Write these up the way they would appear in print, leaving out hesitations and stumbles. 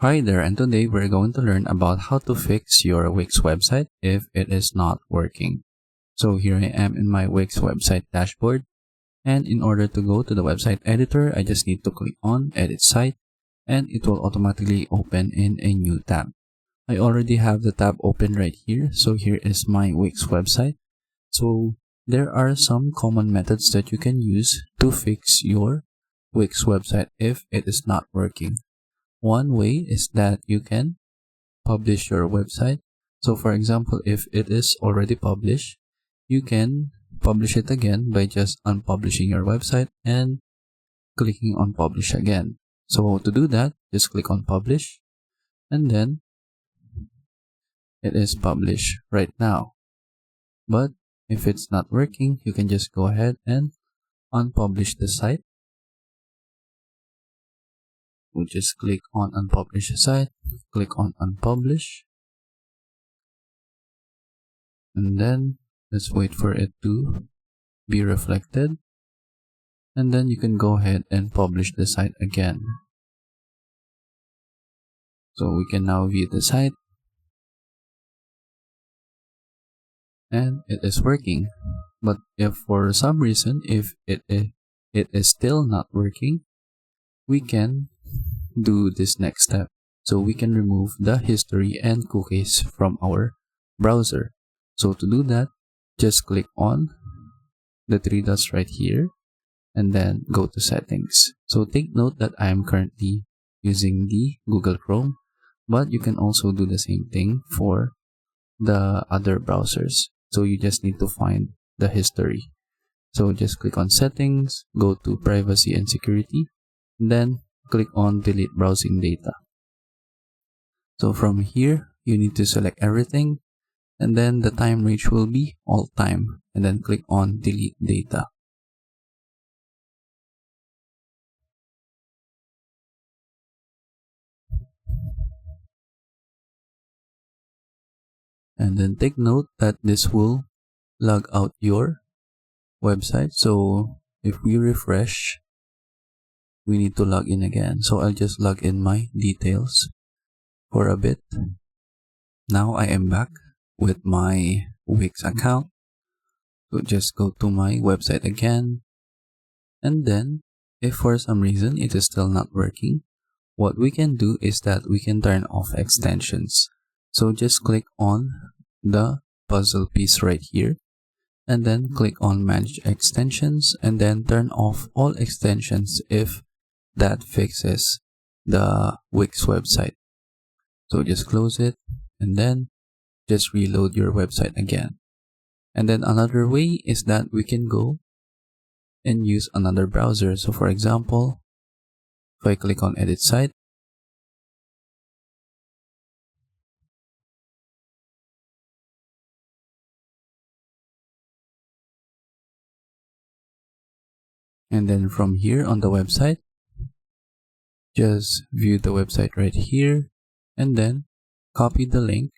Hi there, and today we're going to learn about how to fix your Wix website if it is not working. So here I am in my Wix website dashboard, and in order to go to the website editor, I just need to click on Edit Site, and it will automatically open in a new tab. I already have the tab open right here, so here is my Wix website. So there are some common methods that you can use to fix your Wix website if it is not working. One way is that you can publish your website. So for example, if it is already published, you can publish it again by just unpublishing your website and clicking on publish again. So to do that, just click on publish, and then it is published right now. But if it's not working, you can just go ahead and unpublish the site. We'll just click on unpublish the site, click on unpublish, and then let's wait for it to be reflected, and then you can go ahead and publish the site again. So we can now view the site, and it is working. But if for some reason if it is still not working, we can do this next step. So we can remove the history and cookies from our browser. So to do that, just click on the three dots right here and then go to settings. So take note that I am currently using the Google Chrome, but you can also do the same thing for the other browsers. So you just need to find the history. So just click on settings, go to privacy and security, then click on delete browsing data. So from here, you need to select everything, and then the time range will be all time, and then click on delete data. And then take note that this will log out your website. So if we refresh, we need to log in again. So I'll just log in my details for a bit. Now I am back with my Wix account. So just go to my website again, and then if for some reason it is still not working, what we can do is that we can turn off extensions. So just click on the puzzle piece right here, and then click on manage extensions, and then turn off all extensions if that fixes the Wix website. So just close it, and then just reload your website again. And then another way is that we can go and use another browser. So for example, if I click on edit site, and then from here on the website, just view the website right here, and then copy the link,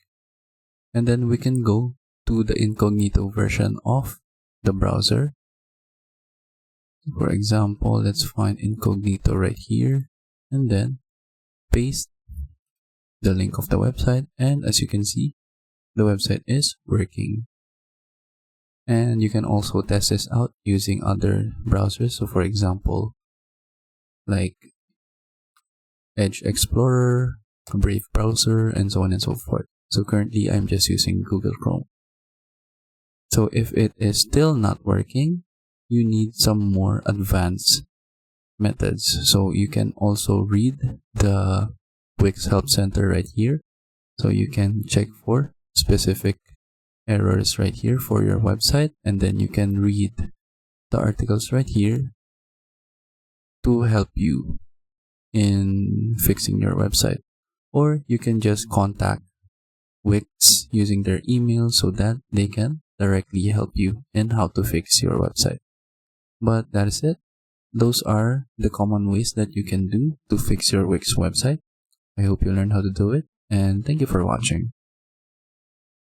and then we can go to the incognito version of the browser. For example, let's find incognito right here, and then paste the link of the website, and as you can see, the website is working. And you can also test this out using other browsers. So for example, like Edge Explorer, Brave browser, and so on and so forth. So currently I'm just using Google Chrome. So if it is still not working, you need some more advanced methods. So you can also read the Wix Help Center right here. So you can check for specific errors right here for your website, and then you can read the articles right here to help you in fixing your website. Or you can just contact Wix using their email so that they can directly help you in how to fix your website. But that is it. Those are the common ways that you can do to fix your Wix website. I hope you learned how to do it, and thank you for watching.